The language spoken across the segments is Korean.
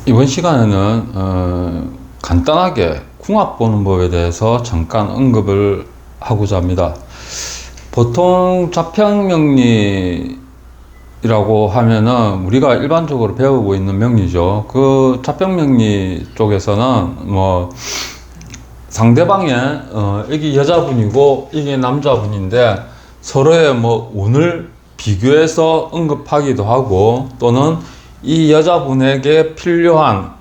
이번 시간에는 간단하게 궁합 보는 법에 대해서 잠깐 언급을 하고자 합니다. 보통 좌평명리라고 하면은 우리가 일반적으로 배우고 있는 명리죠. 그 좌평명리 쪽에서는 뭐 상대방의 이게 여자분이고 이게 남자분인데 서로의 뭐 운을 비교해서 언급하기도 하고, 또는 이 여자분에게 필요한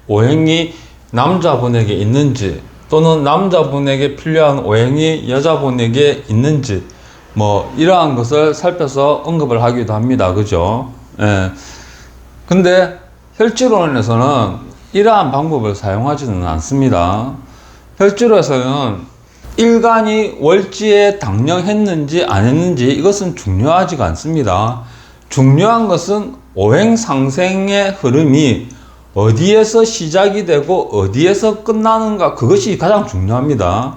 오행이 남자분에게 있는지, 또는 남자분에게 필요한 오행이 여자분에게 있는지, 뭐 이러한 것을 살펴서 언급을 하기도 합니다. 그죠? 예. 근데 혈지론에서는 이러한 방법을 사용하지는 않습니다. 혈지론에서는 일간이 월지에 당령했는지 안 했는지 이것은 중요하지가 않습니다. 중요한 것은 오행상생의 흐름이 어디에서 시작이 되고 어디에서 끝나는가, 그것이 가장 중요합니다.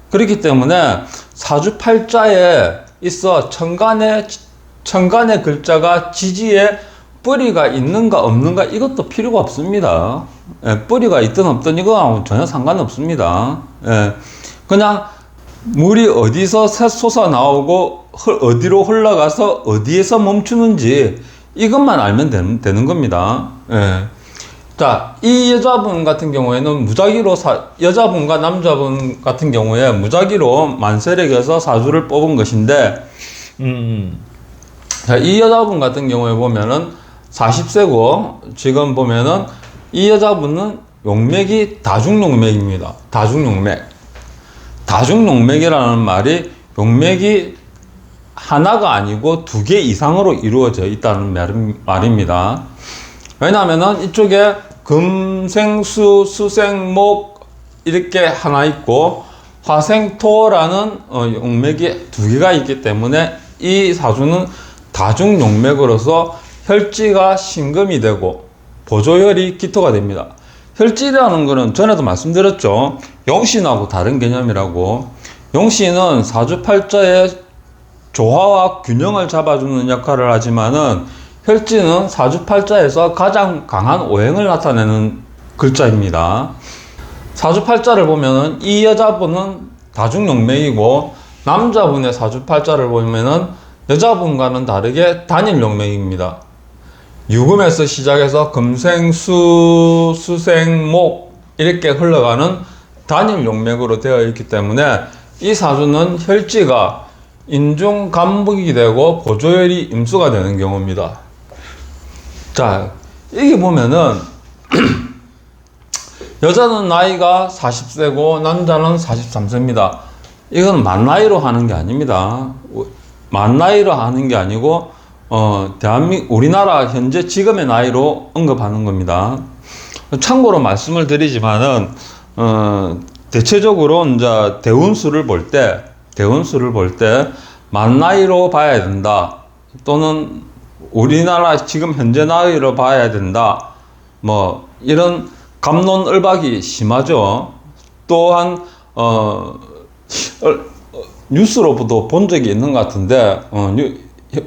그렇기 때문에 사주팔자에 있어 천간의 글자가 지지에 뿌리가 있는가 없는가 이것도 필요가 없습니다. 뿌리가 있든 없든 이거하고 전혀 상관없습니다. 그냥 물이 어디서 솟아 나오고 어디로 흘러가서 어디에서 멈추는지 이것만 알면 되는 겁니다. 자, 이 여자분 같은 경우에는 무작위로 여자분과 남자분 같은 경우에 무작위로 만세력에서 사주를 뽑은 것인데, 자, 이 여자분 같은 경우에 보면은 40세고 지금 보면은 이 여자분은 용맥이 다중용맥입니다. 다중용맥이라는 말이 용맥이 하나가 아니고 두 개 이상으로 이루어져 있다는 말입니다. 왜냐하면은 이쪽에 금생수, 수생목 이렇게 하나 있고 화생토라는 용맥이 두 개가 있기 때문에 이 사주는 다중용맥으로서 혈지가 신금이 되고 보조혈이 기토가 됩니다. 혈지라는 것은 전에도 말씀드렸죠. 용신하고 다른 개념이라고. 용신은 사주팔자의 조화와 균형을 잡아주는 역할을 하지만은 혈지는 사주팔자에서 가장 강한 오행을 나타내는 글자입니다. 사주팔자를 보면은 이 여자분은 다중용맥이고, 남자분의 사주팔자를 보면은 여자분과는 다르게 단일용맥입니다. 유금에서 시작해서 금생수, 수생목 이렇게 흘러가는 단일용맥으로 되어 있기 때문에 이 사주는 혈지가 인중간목이 되고 보조혈이 임수가 되는 경우입니다. 자, 여기 보면은 여자는 나이가 40세고 남자는 43세입니다. 이건 만나이로 하는 게 아닙니다. 만나이로 하는 게 아니고 우리나라 현재 지금의 나이로 언급하는 겁니다. 참고로 말씀을 드리지만은 대체적으로 이제 대운수를 볼 때 만나이로 봐야 된다, 또는 우리나라 지금 현재 나이로 봐야 된다, 뭐 이런 갑론을박이 심하죠. 또한 뉴스로도 본 적이 있는 것 같은데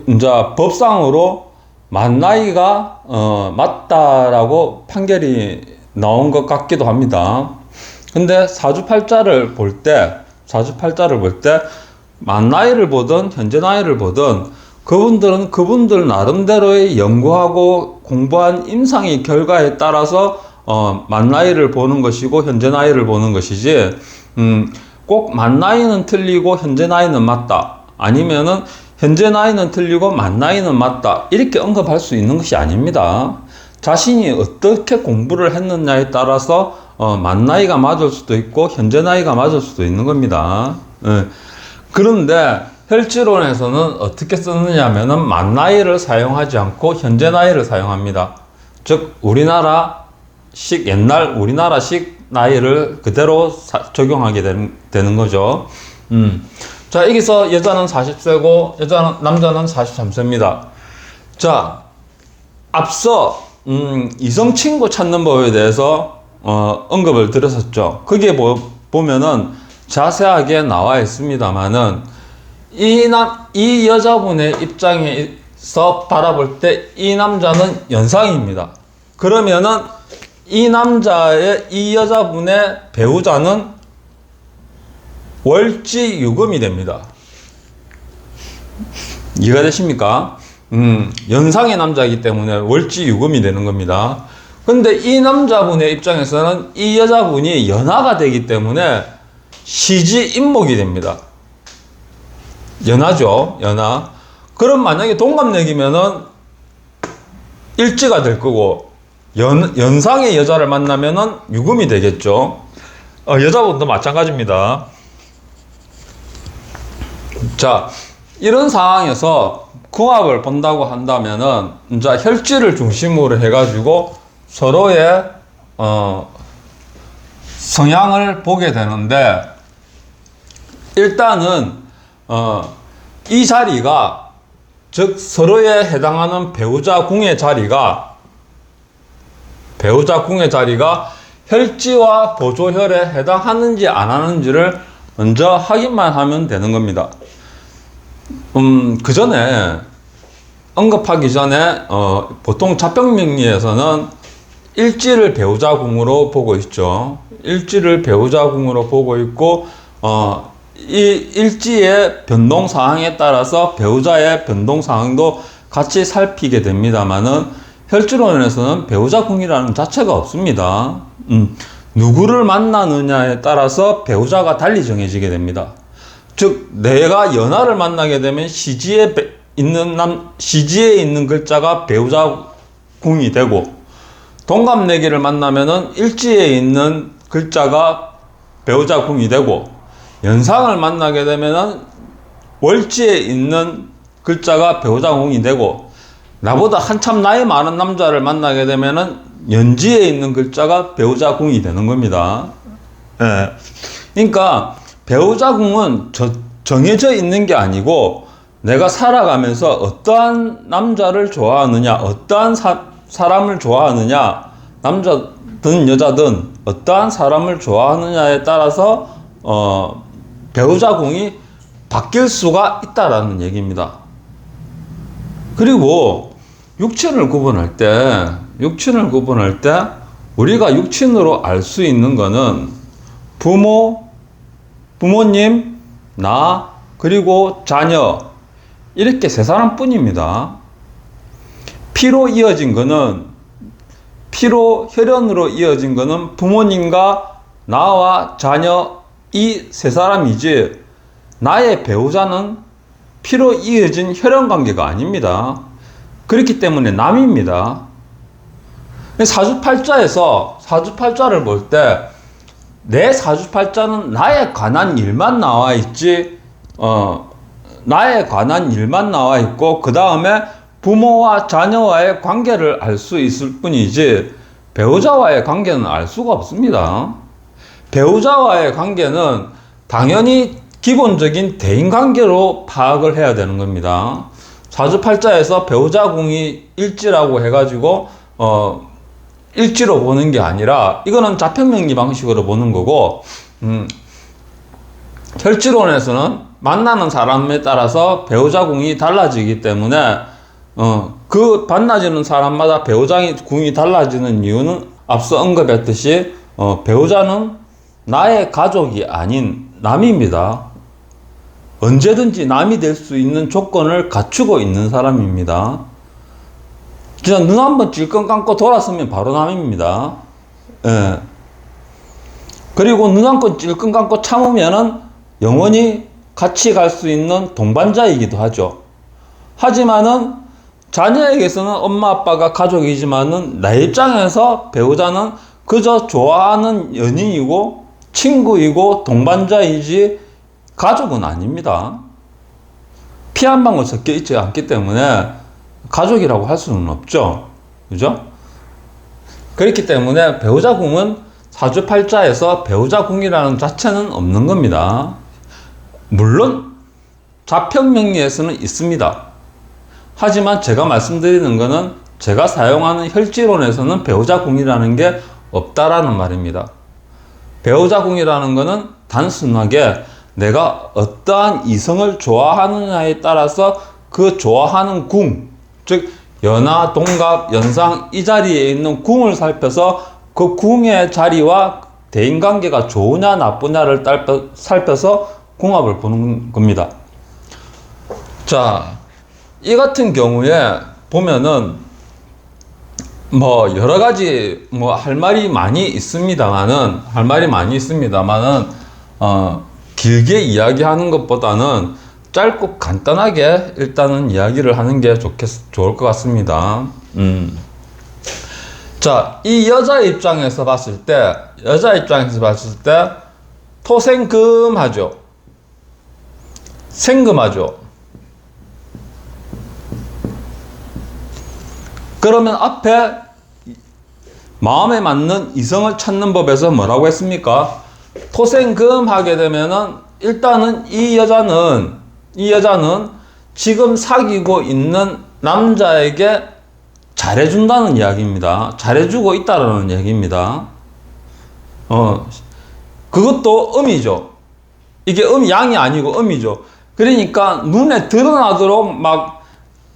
이제 법상으로 만나이가 맞다라고 판결이 나온 것 같기도 합니다. 근데 사주팔자를 볼 때 만나이를 보든 현재 나이를 보든 그분들은 그분들 나름대로의 연구하고 공부한 임상의 결과에 따라서 만나이를 보는 것이고 현재 나이를 보는 것이지, 꼭 만나이는 틀리고 현재 나이는 맞다, 아니면은 현재 나이는 틀리고 만나이는 맞다 이렇게 언급할 수 있는 것이 아닙니다. 자신이 어떻게 공부를 했느냐에 따라서 만나이가 맞을 수도 있고 현재 나이가 맞을 수도 있는 겁니다. 그런데 혈지론에서는 어떻게 쓰느냐 하면은 만나이를 사용하지 않고 현재 나이를 사용합니다. 즉 옛날 우리나라식 나이를 그대로 적용하게 되는 거죠. 자, 여기서 여자는 40세고 남자는 43세입니다. 자, 앞서 이성 친구 찾는 법에 대해서 언급을 드렸었죠. 거기에 보면은 자세하게 나와 있습니다만은 이 여자분의 입장에서 바라볼 때 이 남자는 연상입니다. 그러면은 이 남자의, 이 여자분의 배우자는 월지유금이 됩니다. 이해가 되십니까? 연상의 남자이기 때문에 월지유금이 되는 겁니다. 근데 이 남자분의 입장에서는 이 여자분이 연하가 되기 때문에 시지임목이 됩니다. 연하죠, 연하. 그럼 만약에 동갑내기면은 일지가 될 거고, 연상의 여자를 만나면은 유금이 되겠죠. 여자분도 마찬가지입니다. 자, 이런 상황에서 궁합을 본다고 한다면은, 이제 혈지를 중심으로 해가지고 서로의, 성향을 보게 되는데, 일단은, 이 자리가, 즉, 서로에 해당하는 배우자 궁의 자리가 혈지와 보조혈에 해당하는지 안 하는지를 먼저 확인만 하면 되는 겁니다. 그 전에, 언급하기 전에, 보통 잡병명리에서는 일지를 배우자 궁으로 보고 있죠. 일지를 배우자 궁으로 보고 있고, 이 일지의 변동 사항에 따라서 배우자의 변동 사항도 같이 살피게 됩니다만은, 혈지론에서는 배우자 궁이라는 자체가 없습니다. 누구를 만나느냐에 따라서 배우자가 달리 정해지게 됩니다. 즉, 내가 연하를 만나게 되면 시지에 있는 글자가 배우자 궁이 되고, 동갑내기를 만나면은 일지에 있는 글자가 배우자 궁이 되고, 연상을 만나게 되면은 월지에 있는 글자가 배우자 궁이 되고, 나보다 한참 나이 많은 남자를 만나게 되면은 연지에 있는 글자가 배우자 궁이 되는 겁니다. 예. 그러니까 배우자 궁은 정해져 있는 게 아니고, 내가 살아가면서 어떠한 남자를 좋아하느냐, 어떠한 사람을 좋아하느냐, 남자든 여자든 어떠한 사람을 좋아하느냐에 따라서 배우자 궁이 바뀔 수가 있다라는 얘기입니다. 그리고 육친을 구분할 때 우리가 육친으로 알 수 있는 거는 부모님, 나, 그리고 자녀, 이렇게 세 사람뿐입니다. 피로 혈연으로 이어진 거는 부모님과 나와 자녀, 이 세 사람이지, 나의 배우자는 피로 이어진 혈연 관계가 아닙니다. 그렇기 때문에 남입니다. 사주팔자를 볼 때, 내 사주팔자는 나에 관한 일만 나와 있지, 나에 관한 일만 나와 있고, 그 다음에 부모와 자녀와의 관계를 알 수 있을 뿐이지, 배우자와의 관계는 알 수가 없습니다. 배우자와의 관계는 당연히 기본적인 대인관계로 파악을 해야 되는 겁니다. 사주팔자에서 배우자 궁이 일지라고 해가지고 일지로 보는 게 아니라, 이거는 자평명리 방식으로 보는 거고, 혈지론에서는 만나는 사람에 따라서 배우자 궁이 달라지기 때문에 그 만나지는 사람마다 배우자 궁이 달라지는 이유는 앞서 언급했듯이 배우자는 나의 가족이 아닌 남입니다. 언제든지 남이 될 수 있는 조건을 갖추고 있는 사람입니다. 그냥 눈 한번 찔끔 감고 돌았으면 바로 남입니다. 예. 그리고 눈 한번 찔끔 감고 참으면은 영원히 같이 갈 수 있는 동반자이기도 하죠. 하지만은 자녀에게서는 엄마 아빠가 가족이지만은 내 입장에서 배우자는 그저 좋아하는 연인이고 친구이고 동반자이지 가족은 아닙니다. 피 한 방울 섞여 있지 않기 때문에 가족이라고 할 수는 없죠. 그죠? 그렇기 때문에 배우자 궁은 사주팔자에서 배우자 궁이라는 자체는 없는 겁니다. 물론 자평명리에서는 있습니다. 하지만 제가 말씀드리는 거는, 제가 사용하는 혈지론에서는 배우자 궁이라는 게 없다라는 말입니다. 배우자 궁이라는 거는 단순하게 내가 어떠한 이성을 좋아하느냐에 따라서 그 좋아하는 궁, 즉 연하, 동갑, 연상 이 자리에 있는 궁을 살펴서 그 궁의 자리와 대인관계가 좋으냐 나쁘냐를 살펴서 궁합을 보는 겁니다. 자, 이 같은 경우에 보면은 뭐 여러 가지 뭐 할 말이 많이 있습니다만은 길게 이야기하는 것보다는 짧고 간단하게 일단은 이야기를 하는 게 좋을 것 같습니다. 자, 이 여자 입장에서 봤을 때 토생금하죠. 생금하죠. 그러면 앞에 마음에 맞는 이성을 찾는 법에서 뭐라고 했습니까? 토생금 하게 되면은 일단은 이 여자는 지금 사귀고 있는 남자에게 잘해준다는 이야기입니다. 잘해주고 있다라는 얘기입니다. 그것도 음이죠. 이게 양이 아니고 음이죠. 그러니까 눈에 드러나도록 막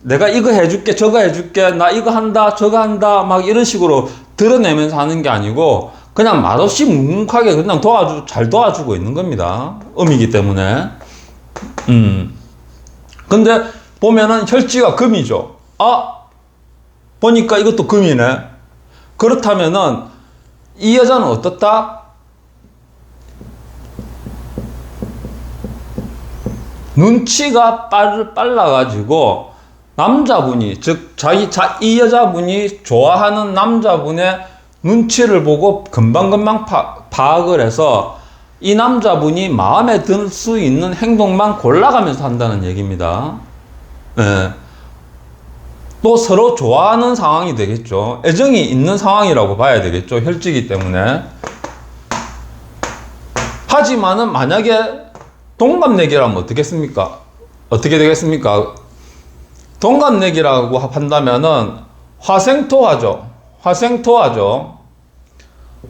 내가 이거 해줄게, 저거 해줄게, 나 이거 한다, 저거 한다, 막 이런 식으로 드러내면서 하는 게 아니고 그냥 말없이 묵묵하게 그냥 잘 도와주고 있는 겁니다. 음이기 때문에. 근데 보면은 혈지가 금이죠. 보니까 이것도 금이네. 그렇다면은 이 여자는 어떻다? 눈치가 빨라가지고 남자분이, 즉 이 여자분이 좋아하는 남자분의 눈치를 보고 금방금방 파악을 해서 이 남자분이 마음에 들 수 있는 행동만 골라가면서 한다는 얘기입니다. 네. 또 서로 좋아하는 상황이 되겠죠. 애정이 있는 상황이라고 봐야 되겠죠. 혈지기 때문에. 하지만은 만약에 동갑내기라면 어떻게 되겠습니까? 동갑내기라고 한다면은 화생토하죠.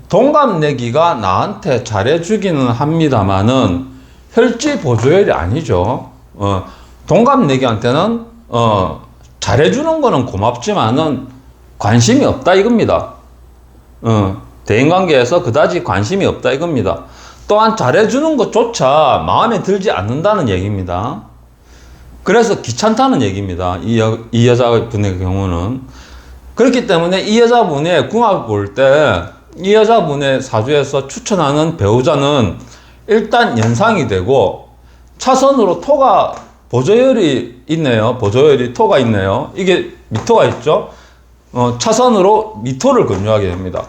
동갑내기가 나한테 잘해주기는 합니다만은 혈지 보조혈이 아니죠. 동갑내기한테는 잘해주는 거는 고맙지만은 관심이 없다 이겁니다. 대인관계에서 그다지 관심이 없다 이겁니다. 또한 잘해주는 것조차 마음에 들지 않는다는 얘기입니다. 그래서 귀찮다는 얘기입니다. 이 여자분의 경우는. 그렇기 때문에 이 여자분의 궁합을 볼 때 이 여자분의 사주에서 추천하는 배우자는 일단 연상이 되고 차선으로 토가 보조혈이 있네요. 토가 있네요. 이게 미토가 있죠. 차선으로 미토를 권유하게 됩니다.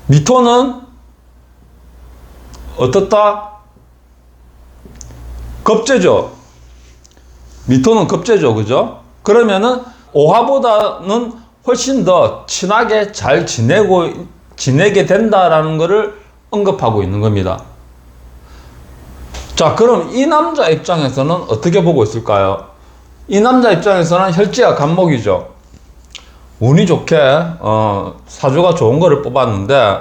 미토는 어떻다? 겁재죠. 미토는 겁재죠. 그죠? 그러면은 오화보다는 훨씬 더 친하게 잘 지내게 된다라는 것을 언급하고 있는 겁니다. 자, 그럼 이 남자 입장에서는 어떻게 보고 있을까요? 이 남자 입장에서는 혈지가 간목이죠. 운이 좋게 사주가 좋은 거를 뽑았는데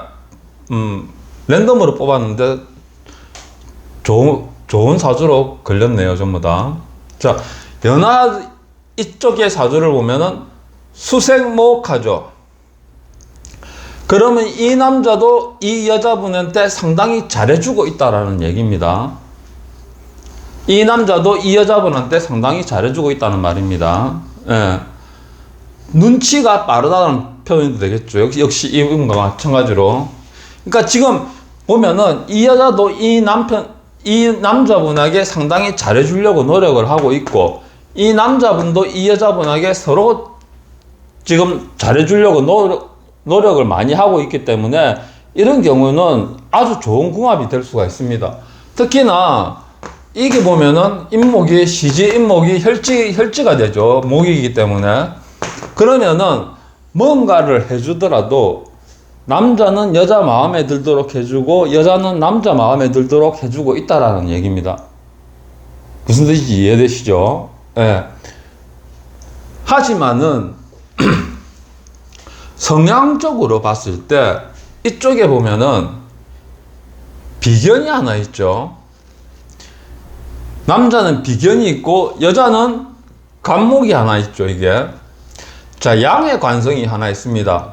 랜덤으로 뽑았는데 좋은 사주로 걸렸네요. 전부 다. 자, 연하 이쪽의 사주를 보면은 수생목하죠. 그러면 이 남자도 이 여자분한테 상당히 잘해주고 있다라는 얘기입니다. 이 남자도 이 여자분한테 상당히 잘해주고 있다는 말입니다. 예. 눈치가 빠르다는 표현도 되겠죠. 역시 이분과 마찬가지로. 그러니까 지금 보면은 이 여자도 이 남자분에게 상당히 잘해주려고 노력을 하고 있고, 이 남자분도 이 여자분에게 서로 지금 잘해주려고 노력을 많이 하고 있기 때문에 이런 경우는 아주 좋은 궁합이 될 수가 있습니다. 특히나 이게 보면은 인목이 시지인목이 혈지가 되죠. 목이기 때문에. 그러면은 뭔가를 해주더라도 남자는 여자 마음에 들도록 해주고 여자는 남자 마음에 들도록 해주고 있다라는 얘기입니다. 무슨 뜻인지 이해되시죠? 예. 하지만은 성향적으로 봤을 때 이쪽에 보면은 비견이 하나 있죠. 남자는 비견이 있고 여자는 간목이 하나 있죠. 이게 자, 양의 관성이 하나 있습니다.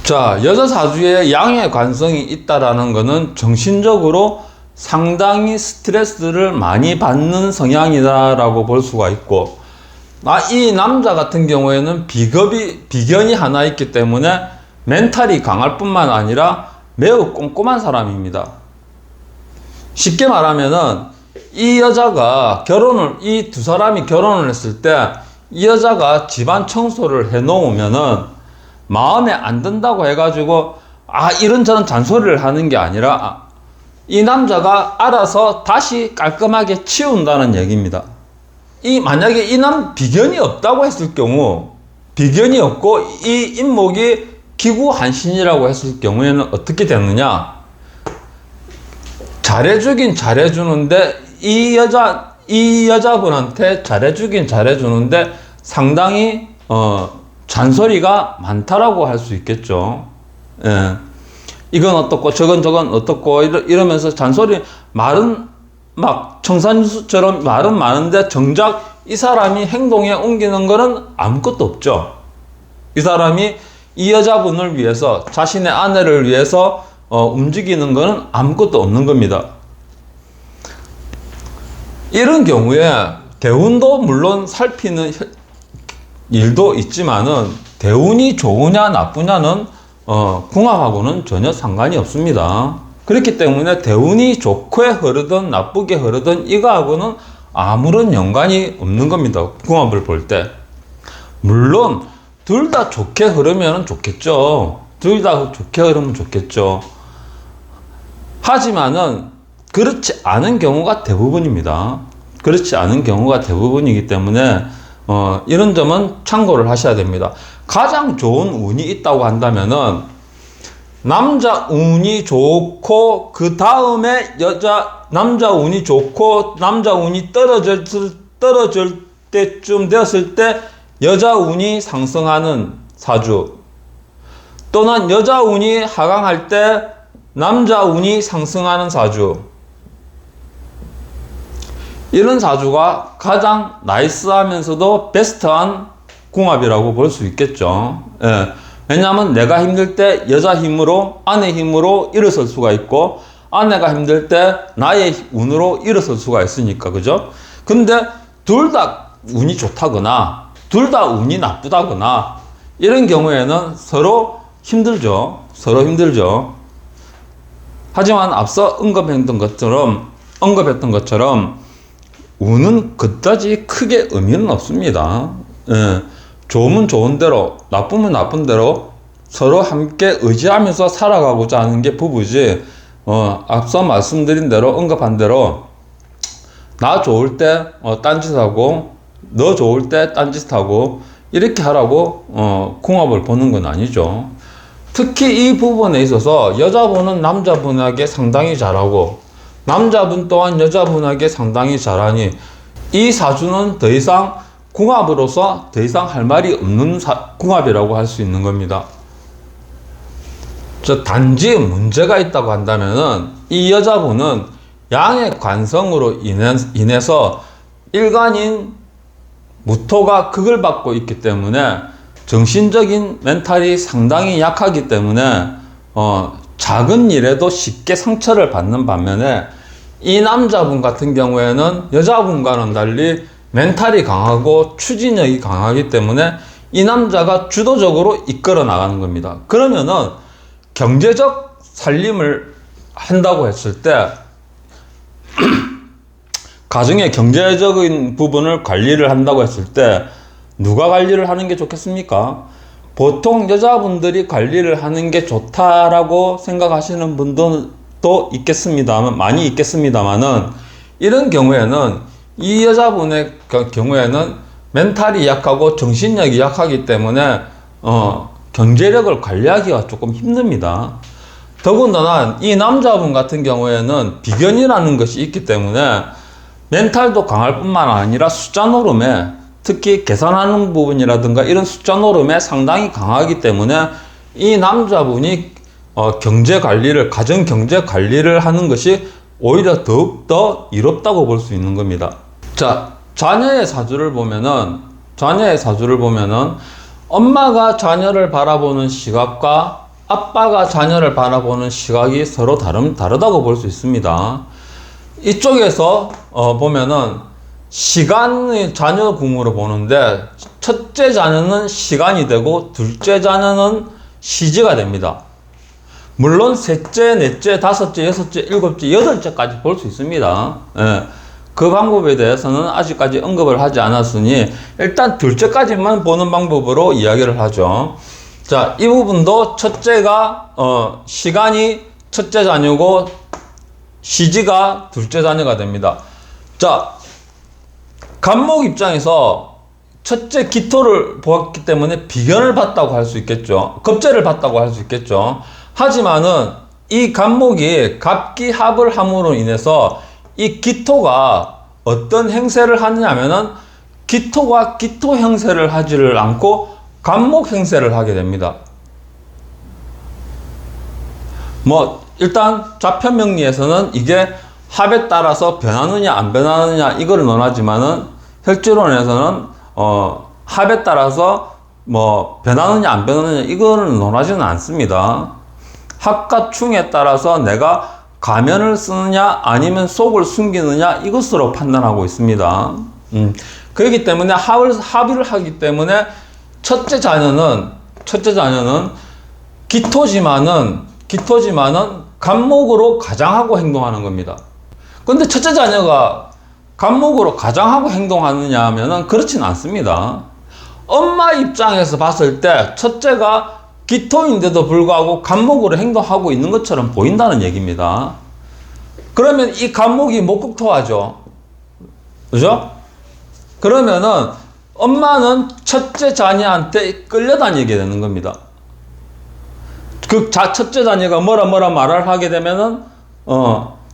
자, 여자 사주에 양의 관성이 있다라는 것은 정신적으로 상당히 스트레스를 많이 받는 성향이다라고 볼 수가 있고, 이 남자 같은 경우에는 비견이 하나 있기 때문에 멘탈이 강할 뿐만 아니라 매우 꼼꼼한 사람입니다. 쉽게 말하면은 이 두 사람이 결혼을 했을 때 이 여자가 집안 청소를 해 놓으면은 마음에 안 든다고 해가지고 이런저런 잔소리를 하는 게 아니라 이 남자가 알아서 다시 깔끔하게 치운다는 얘기입니다. 만약에 비견이 없다고 했을 경우, 비견이 없고 이 인목이 기구한신이라고 했을 경우에는 어떻게 되느냐? 잘해주긴 잘해주는데 이 여자분한테 잘해주긴 잘해주는데 상당히 잔소리가 많다라고 할 수 있겠죠. 예. 이건 어떻고 저건 어떻고 이러면서 잔소리, 말은 막 청산유수처럼 말은 많은데 정작 이 사람이 행동에 옮기는 거는 아무것도 없죠. 이 사람이 이 여자분을 위해서, 자신의 아내를 위해서 움직이는 거는 아무것도 없는 겁니다. 이런 경우에 대운도 물론 살피는 일도 있지만은 대운이 좋으냐 나쁘냐는 궁합하고는 전혀 상관이 없습니다. 그렇기 때문에 대운이 좋게 흐르든 나쁘게 흐르든 이거하고는 아무런 연관이 없는 겁니다. 궁합을 볼 때. 물론 둘 다 좋게 흐르면 좋겠죠. 둘 다 좋게 흐르면 좋겠죠. 하지만은 그렇지 않은 경우가 대부분입니다. 그렇지 않은 경우가 대부분이기 때문에 이런 점은 참고를 하셔야 됩니다. 가장 좋은 운이 있다고 한다면은 남자 운이 좋고 그 다음에 남자 운이 좋고 남자 운이 떨어질 때쯤 되었을 때 여자 운이 상승하는 사주, 또는 여자 운이 하강할 때 남자 운이 상승하는 사주, 이런 사주가 가장 나이스하면서도 베스트한 궁합이라고 볼 수 있겠죠. 예. 왜냐하면 내가 힘들 때 여자 힘으로, 아내 힘으로 일어설 수가 있고, 아내가 힘들 때 나의 운으로 일어설 수가 있으니까, 그죠? 근데 둘 다 운이 좋다거나 둘 다 운이 나쁘다거나 이런 경우에는 서로 힘들죠. 서로 힘들죠. 하지만 앞서 언급했던 것처럼 운은 그다지 크게 의미는 없습니다. 예. 좋으면 좋은 대로, 나쁘면 나쁜 대로 서로 함께 의지하면서 살아가고자 하는 게 부부지, 앞서 말씀드린 대로, 언급한 대로, 나 좋을 때 딴짓하고, 너 좋을 때 딴짓하고, 이렇게 하라고 궁합을 보는 건 아니죠. 특히 이 부분에 있어서 여자분은 남자분에게 상당히 잘하고, 남자분 또한 여자분에게 상당히 잘하니, 이 사주는 더 이상 궁합으로서 더 이상 할 말이 없는 궁합이라고 할 수 있는 겁니다. 단지 문제가 있다고 한다면은 이 여자분은 양의 관성으로 인해서 일간인 무토가 극을 받고 있기 때문에 정신적인 멘탈이 상당히 약하기 때문에 작은 일에도 쉽게 상처를 받는 반면에 이 남자분 같은 경우에는 여자분과는 달리 멘탈이 강하고 추진력이 강하기 때문에 이 남자가 주도적으로 이끌어 나가는 겁니다. 그러면은 경제적 살림을 한다고 했을 때 가정의 경제적인 부분을 관리를 한다고 했을 때 누가 관리를 하는 게 좋겠습니까? 보통 여자분들이 관리를 하는 게 좋다라고 생각하시는 분들도 있겠습니다만, 많이 있겠습니다만은, 이런 경우에는 이 여자분의 경우에는 멘탈이 약하고 정신력이 약하기 때문에 경제력을 관리하기가 조금 힘듭니다. 더군다나 이 남자분 같은 경우에는 비견이라는 것이 있기 때문에 멘탈도 강할 뿐만 아니라 숫자 노름에, 특히 계산하는 부분이라든가 이런 숫자 노름에 상당히 강하기 때문에 이 남자분이 경제 관리를, 가정 경제 관리를 하는 것이 오히려 더욱더 이롭다고 볼 수 있는 겁니다. 자, 자녀의 사주를 보면은 엄마가 자녀를 바라보는 시각과 아빠가 자녀를 바라보는 시각이 서로 다르다고 볼 수 있습니다. 이쪽에서 보면은 시간의 자녀 궁으로 보는데 첫째 자녀는 시간이 되고 둘째 자녀는 시지가 됩니다. 물론 셋째, 넷째, 다섯째, 여섯째, 일곱째, 여덟째까지 볼 수 있습니다. 예. 그 방법에 대해서는 아직까지 언급을 하지 않았으니 일단 둘째까지만 보는 방법으로 이야기를 하죠. 자, 이 부분도 첫째가 시간이 첫째 자녀고 시지가 둘째 자녀가 됩니다. 자, 간목 입장에서 첫째 기토를 보았기 때문에 비견을 봤다고 할 수 있겠죠. 겁재를 봤다고 할 수 있겠죠. 하지만은 이 간목이 갑기합을 함으로 인해서 이 기토가 어떤 행세를 하느냐면은 기토가 기토 행세를 하지를 않고 간목 행세를 하게 됩니다. 일단 좌편명리에서는 이게 합에 따라서 변하느냐 안 변하느냐 이거를 논하지만은 혈주론에서는 합에 따라서 변하느냐 안 변하느냐 이거는 논하지는 않습니다. 합과 충에 따라서 내가 가면을 쓰느냐 아니면 속을 숨기느냐 이것으로 판단하고 있습니다. 그렇기 때문에 합의를 하기 때문에 첫째 자녀는 기토지만은 간목으로 가장하고 행동하는 겁니다. 근데 첫째 자녀가 간목으로 가장하고 행동하느냐 하면은 그렇진 않습니다. 엄마 입장에서 봤을 때 첫째가 기토인데도 불구하고 간목으로 행동하고 있는 것처럼 보인다는 얘기입니다. 그러면 이 간목이 목극토하죠. 그죠? 그러면은 엄마는 첫째 자녀한테 끌려다니게 되는 겁니다. 그 첫째 자녀가 뭐라 말을 하게 되면은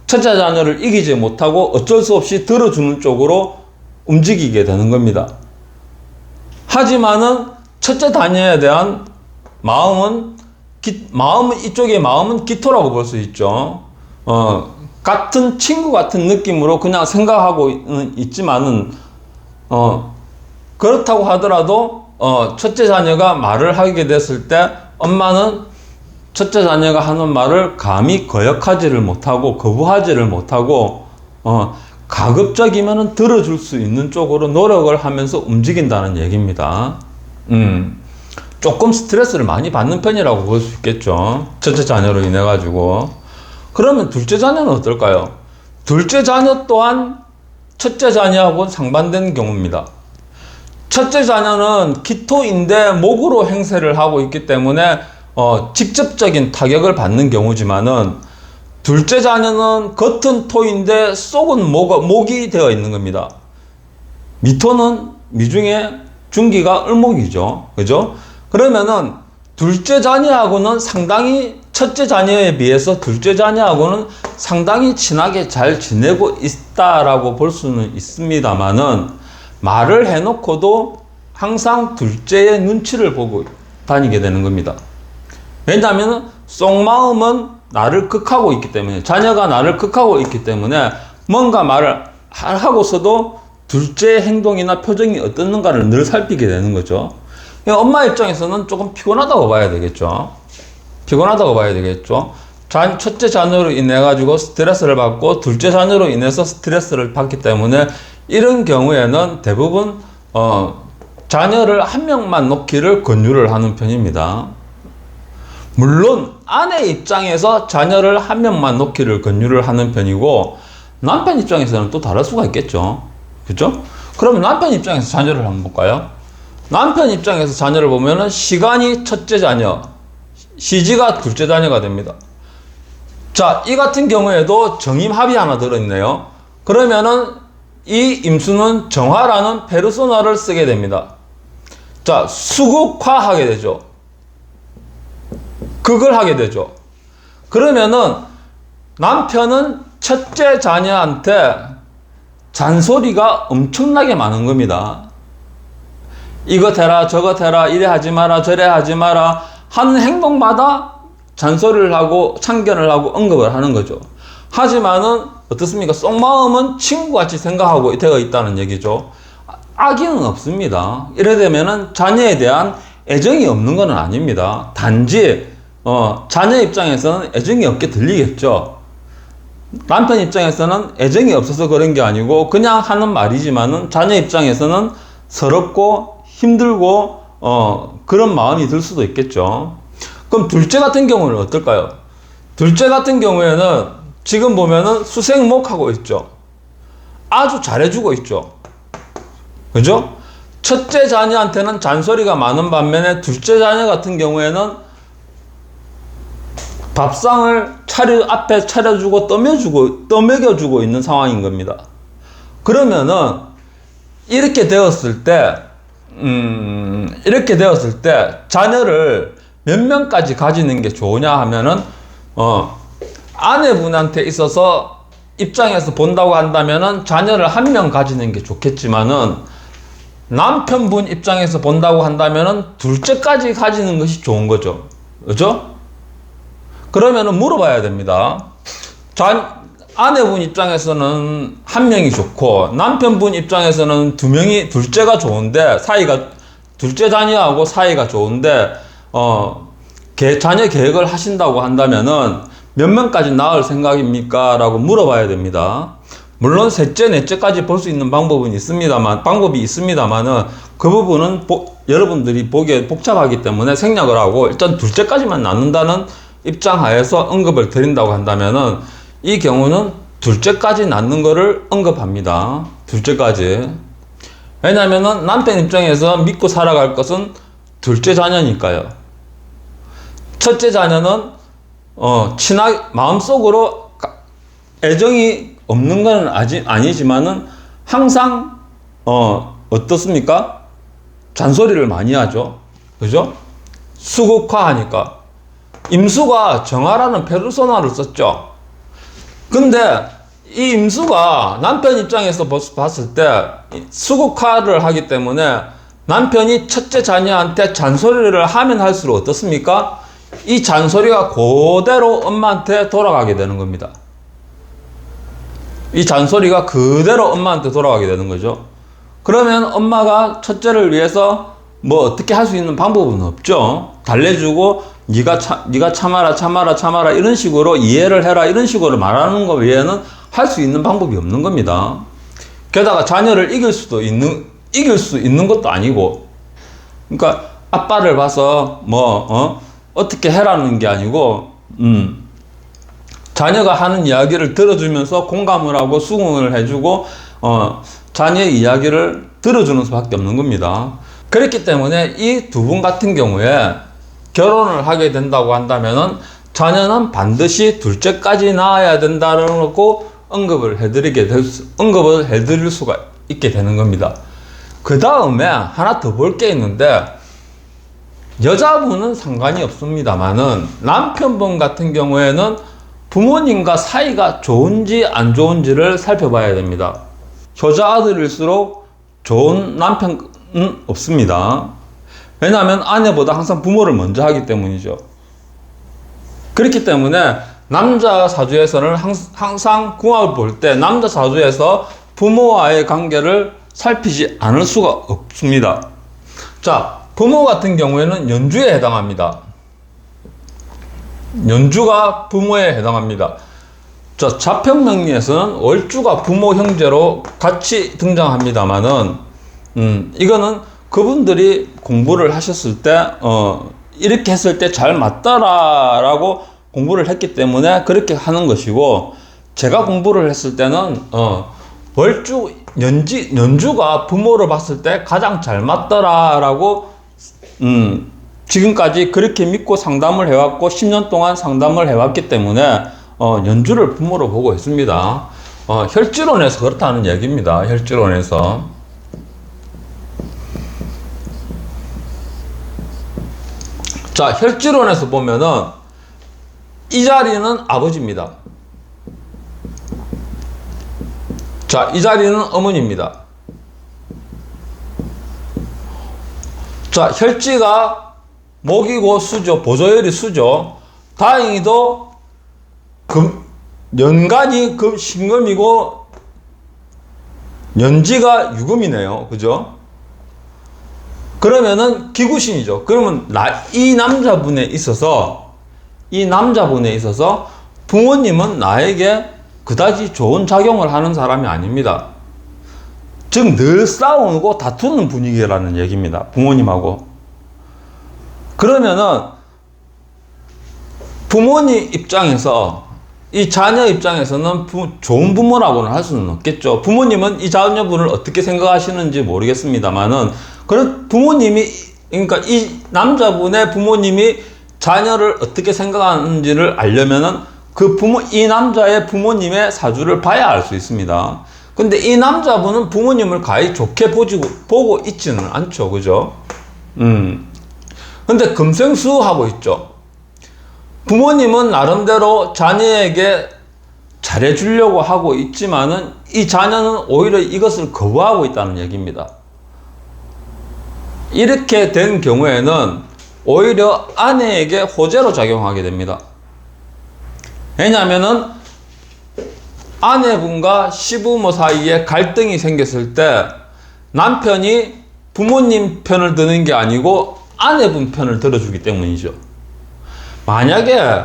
첫째 자녀를 이기지 못하고 어쩔 수 없이 들어주는 쪽으로 움직이게 되는 겁니다. 하지만은 첫째 자녀에 대한 마음은 이쪽의 마음은 기토라고 볼 수 있죠. 같은 친구 같은 느낌으로 그냥 생각하고 있지만은 그렇다고 하더라도 첫째 자녀가 말을 하게 됐을 때 엄마는 첫째 자녀가 하는 말을 감히 거역하지를 못하고 거부하지를 못하고 가급적이면은 들어줄 수 있는 쪽으로 노력을 하면서 움직인다는 얘기입니다. 조금 스트레스를 많이 받는 편이라고 볼 수 있겠죠. 첫째 자녀로 인해 가지고. 그러면 둘째 자녀는 어떨까요? 둘째 자녀 또한 첫째 자녀하고는 상반된 경우입니다. 첫째 자녀는 기토인데 목으로 행세를 하고 있기 때문에 직접적인 타격을 받는 경우지만은 둘째 자녀는 겉은 토인데 속은 목이 되어 있는 겁니다. 미토는 미중에 중기가 을목이죠. 그죠? 그러면은 둘째 자녀하고는 상당히 첫째 자녀에 비해서 둘째 자녀하고는 상당히 친하게 잘 지내고 있다라고 볼 수는 있습니다만은 말을 해놓고도 항상 둘째의 눈치를 보고 다니게 되는 겁니다. 왜냐하면 속마음은 나를 극하고 있기 때문에 자녀가 나를 극하고 있기 때문에 뭔가 말을 하고서도 둘째의 행동이나 표정이 어떻는가를 늘 살피게 되는 거죠. 엄마 입장에서는 조금 피곤하다고 봐야 되겠죠. 첫째 자녀로 인해 가지고 스트레스를 받고 둘째 자녀로 인해서 스트레스를 받기 때문에 이런 경우에는 대부분 자녀를 한 명만 놓기를 권유를 하는 편입니다. 물론 아내 입장에서 자녀를 한 명만 놓기를 권유를 하는 편이고 남편 입장에서는 또 다를 수가 있겠죠. 그죠? 그러면 남편 입장에서 자녀를 한번 볼까요? 남편 입장에서 자녀를 보면은 시간이 첫째 자녀, 시지가 둘째 자녀가 됩니다. 자, 이 같은 경우에도 정임합이 하나 들어있네요. 그러면은 이 임수는 정화라는 페르소나를 쓰게 됩니다. 자, 수극화하게 되죠. 극을 하게 되죠. 그러면은 남편은 첫째 자녀한테 잔소리가 엄청나게 많은 겁니다. 이거 해라 저거 해라 이래 하지 마라 저래 하지 마라 하는 행동마다 잔소리를 하고 참견을 하고 언급을 하는 거죠. 하지만은 어떻습니까? 속마음은 친구같이 생각하고 되어 있다는 얘기죠. 악의는 없습니다. 이래 되면은 자녀에 대한 애정이 없는 건 아닙니다. 단지 자녀 입장에서는 애정이 없게 들리겠죠. 남편 입장에서는 애정이 없어서 그런 게 아니고 그냥 하는 말이지만은 자녀 입장에서는 서럽고 힘들고 그런 마음이 들 수도 있겠죠. 그럼 둘째 같은 경우는 어떨까요? 둘째 같은 경우에는 지금 보면은 수생목하고 있죠. 아주 잘해주고 있죠. 그죠? 첫째 자녀한테는 잔소리가 많은 반면에 둘째 자녀 같은 경우에는 밥상을 앞에 차려주고 떠먹여주고 있는 상황인 겁니다. 그러면은 이렇게 되었을 때 자녀를 몇 명까지 가지는 게 좋으냐 하면은 아내분한테 있어서 입장에서 본다고 한다면은 자녀를 한 명 가지는 게 좋겠지만은 남편분 입장에서 본다고 한다면은 둘째까지 가지는 것이 좋은 거죠. 그죠? 그러면은 물어봐야 됩니다. 아내분 입장에서는 한 명이 좋고 남편분 입장에서는 둘째가 좋은데 둘째 자녀하고 사이가 좋은데 자녀 계획을 하신다고 한다면은 몇 명까지 낳을 생각입니까? 라고 물어봐야 됩니다. 물론 셋째, 넷째까지 볼 수 있는 방법이 있습니다만은 그 부분은 여러분들이 보기에 복잡하기 때문에 생략을 하고 일단 둘째까지만 낳는다는 입장 하에서 언급을 드린다고 한다면은 이 경우는 둘째까지 낳는 거를 언급합니다. 둘째까지. 왜냐면은 남편 입장에서 믿고 살아갈 것은 둘째 자녀니까요. 첫째 자녀는 마음속으로 애정이 없는 건 아니지만은 항상 어떻습니까? 잔소리를 많이 하죠. 그죠? 수국화하니까. 임수가 정화라는 페르소나를 썼죠. 근데 이 임수가 남편 입장에서 봤을 때 수국화를 하기 때문에 남편이 첫째 자녀한테 잔소리를 하면 할수록 어떻습니까? 이 잔소리가 그대로 엄마한테 돌아가게 되는 겁니다. 이 잔소리가 그대로 엄마한테 돌아가게 되는 거죠. 그러면 엄마가 첫째를 위해서 뭐 어떻게 할 수 있는 방법은 없죠. 달래주고 네가 참아라 이런 식으로 이해를 해라 이런 식으로 말하는 거 외에는 할 수 있는 방법이 없는 겁니다. 게다가 자녀를 이길 수 있는 것도 아니고, 그러니까 아빠를 봐서 어떻게 해라는 게 아니고 자녀가 하는 이야기를 들어주면서 공감을 하고 수긍을 해주고 자녀의 이야기를 들어주는 수밖에 없는 겁니다. 그렇기 때문에 이 두 분 같은 경우에 결혼을 하게 된다고 한다면은 자녀는 반드시 둘째까지 낳아야 된다는 거 언급을 해드릴 수가 있게 되는 겁니다. 그 다음에 하나 더 볼 게 있는데, 여자분은 상관이 없습니다만은 남편분 같은 경우에는 부모님과 사이가 좋은지 안 좋은지를 살펴봐야 됩니다. 효자 아들일수록 좋은 남편은 없습니다. 왜냐하면 아내보다 항상 부모를 먼저 하기 때문이죠. 그렇기 때문에 남자 사주에서는 항상 궁합을 볼 때 남자 사주에서 부모와의 관계를 살피지 않을 수가 없습니다. 자, 부모 같은 경우에는 연주에 해당합니다. 연주가 부모에 해당합니다. 자, 자편명리에서는 월주가 부모 형제로 같이 등장합니다만은 이거는 그분들이 공부를 하셨을 때 이렇게 했을 때 잘 맞더라라고 공부를 했기 때문에 그렇게 하는 것이고, 제가 공부를 했을 때는 연주가 부모로 봤을 때 가장 잘 맞더라라고 지금까지 그렇게 믿고 상담을 해왔고 10년 동안 상담을 해왔기 때문에 연주를 부모로 보고 있습니다. 혈지론에서 그렇다는 얘기입니다. 혈지론에서. 자, 혈지론에서 보면은 이 자리는 아버지입니다. 자, 이 자리는 어머니입니다. 자, 혈지가 목이고 수죠. 보조혈이 수죠. 다행히도 연간이 신금이고 년지가 유금이네요. 그죠? 그러면은 기구신이죠. 그러면 이 남자분에 있어서 부모님은 나에게 그다지 좋은 작용을 하는 사람이 아닙니다. 즉 늘 싸우고 다투는 분위기라는 얘기입니다. 부모님하고. 그러면은 부모님 입장에서, 이 자녀 입장에서는 좋은 부모라고는 할 수는 없겠죠. 부모님은 이 자녀분을 어떻게 생각하시는지 모르겠습니다만은, 그런 부모님이, 그러니까 이 남자분의 부모님이 자녀를 어떻게 생각하는지를 알려면은 이 남자의 부모님의 사주를 봐야 알 수 있습니다. 근데 이 남자분은 부모님을 가히 좋게 보고 있지는 않죠. 그죠? 근데 금생수하고 있죠. 부모님은 나름대로 자녀에게 잘해주려고 하고 있지만은 이 자녀는 오히려 이것을 거부하고 있다는 얘기입니다. 이렇게 된 경우에는 오히려 아내에게 호재로 작용하게 됩니다. 왜냐하면은 아내분과 시부모 사이에 갈등이 생겼을 때 남편이 부모님 편을 드는 게 아니고 아내분 편을 들어주기 때문이죠. 만약에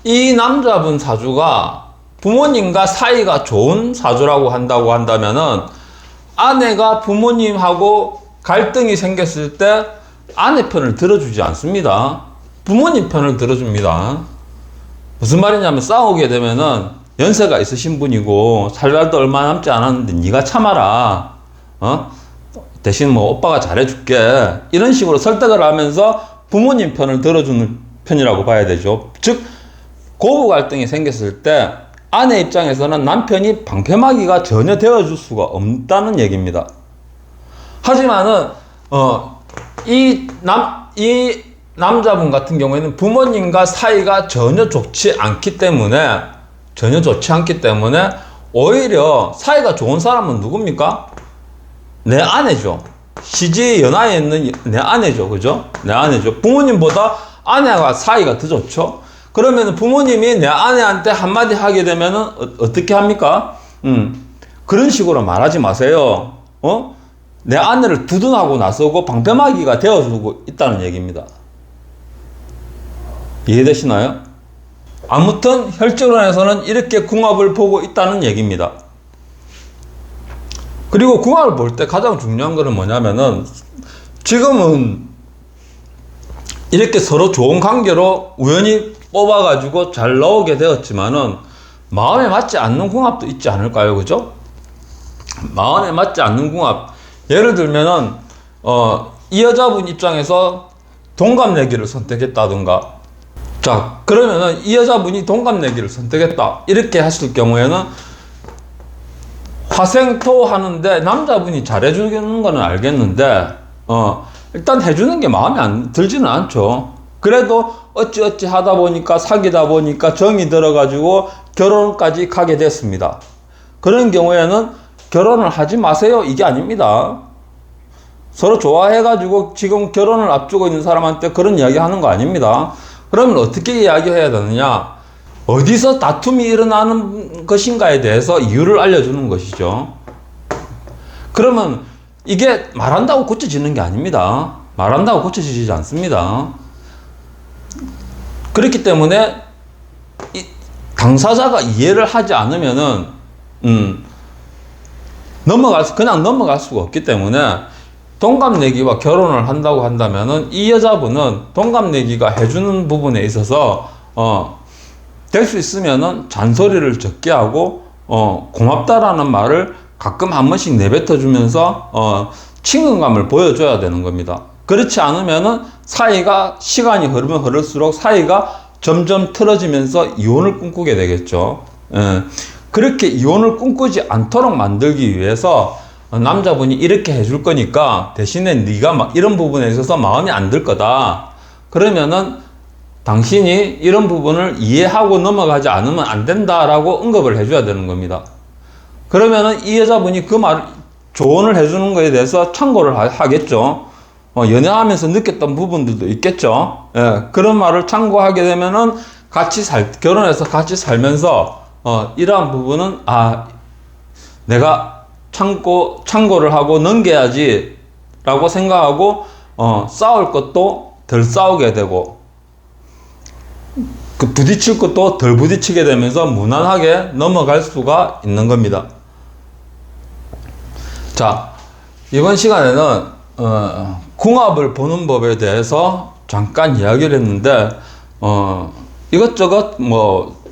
이 남자분 사주가 부모님과 사이가 좋은 사주라고 한다면은 아내가 부모님하고 갈등이 생겼을 때 아내 편을 들어주지 않습니다. 부모님 편을 들어줍니다. 무슨 말이냐면 싸우게 되면은 연세가 있으신 분이고 살 날도 얼마 남지 않았는데 네가 참아라. 대신 뭐 오빠가 잘해줄게. 이런 식으로 설득을 하면서 부모님 편을 들어주는 편이라고 봐야 되죠. 즉 고부 갈등이 생겼을 때 아내 입장에서는 남편이 방패막이가 전혀 되어줄 수가 없다는 얘기입니다. 하지만은 이 남자분 같은 경우에는 부모님과 사이가 전혀 좋지 않기 때문에 오히려 사이가 좋은 사람은 누굽니까? 내 아내죠. 시지의 연하에 있는 내 아내죠. 그죠? 내 아내죠. 부모님보다 아내가 사이가 더 좋죠. 그러면 부모님이 내 아내한테 한마디 하게 되면은 어떻게 합니까? 그런 식으로 말하지 마세요. 내 아내를 두둔하고 나서고 방패막이가 되어주고 있다는 얘기입니다. 이해되시나요? 아무튼 혈전론에서는 이렇게 궁합을 보고 있다는 얘기입니다. 그리고 궁합을 볼 때 가장 중요한 것은 뭐냐면은 지금은 이렇게 서로 좋은 관계로 우연히 뽑아가지고 잘 나오게 되었지만은 마음에 맞지 않는 궁합도 있지 않을까요? 그죠? 마음에 맞지 않는 궁합. 예를 들면은 이 여자분 입장에서 동갑내기를 선택했다든가, 자 그러면은 이 여자분이 동갑내기를 선택했다 이렇게 했을 경우에는 화생토 하는데 남자분이 잘해주는 거는 알겠는데 일단 해주는 게 마음에 들지는 않죠. 그래도 어찌어찌 하다 보니까 사귀다 보니까 정이 들어가지고 결혼까지 가게 됐습니다. 그런 경우에는 결혼을 하지 마세요 이게 아닙니다. 서로 좋아해가지고 지금 결혼을 앞두고 있는 사람한테 그런 이야기 하는 거 아닙니다. 그러면 어떻게 이야기해야 되느냐? 어디서 다툼이 일어나는 것인가에 대해서 이유를 알려주는 것이죠. 그러면 이게 말한다고 고쳐지는 게 아닙니다. 말한다고 고쳐지지 않습니다. 그렇기 때문에 당사자가 이해를 하지 않으면은 그냥 넘어갈 수가 없기 때문에 동갑내기와 결혼을 한다고 한다면은 이 여자분은 동갑내기가 해주는 부분에 있어서 될 수 있으면은 잔소리를 적게 하고 고맙다라는 말을 가끔 한 번씩 내뱉어 주면서 친근감을 보여줘야 되는 겁니다. 그렇지 않으면은 시간이 흐르면 흐를수록 사이가 점점 틀어지면서 이혼을 꿈꾸게 되겠죠. 그렇게 이혼을 꿈꾸지 않도록 만들기 위해서 남자분이 이렇게 해줄 거니까 대신에 네가 이런 부분에 있어서 마음에 안 들 거다. 그러면은 당신이 이런 부분을 이해하고 넘어가지 않으면 안 된다라고 언급을 해줘야 되는 겁니다. 그러면은 이 여자분이 그 조언을 해주는 거에 대해서 참고를 하겠죠. 연애하면서 느꼈던 부분들도 있겠죠. 그런 말을 참고하게 되면은 결혼해서 같이 살면서 이러한 부분은 내가 참고를 하고 넘겨야지 라고 생각하고 싸울 것도 덜 싸우게 되고 부딪힐 것도 덜 부딪히게 되면서 무난하게 넘어갈 수가 있는 겁니다. 자, 이번 시간에는 궁합을 보는 법에 대해서 잠깐 이야기를 했는데 이것저것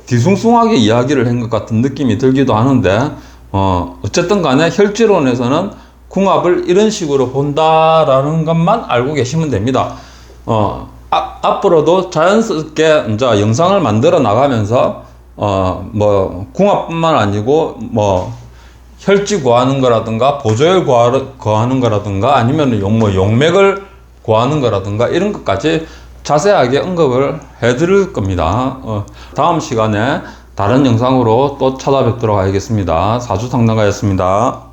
뒤숭숭하게 이야기를 한 것 같은 느낌이 들기도 하는데 어쨌든 간에 혈지론에서는 궁합을 이런 식으로 본다라는 것만 알고 계시면 됩니다. 앞으로도 자연스럽게 이제 영상을 만들어 나가면서 궁합뿐만 아니고 혈지 구하는 거라든가 보조혈 구하는 거라든가 아니면 용맥을 구하는 거라든가 이런 것까지 자세하게 언급을 해 드릴 겁니다. 다음 시간에 다른 영상으로 또 찾아뵙도록 하겠습니다. 사주상담가였습니다.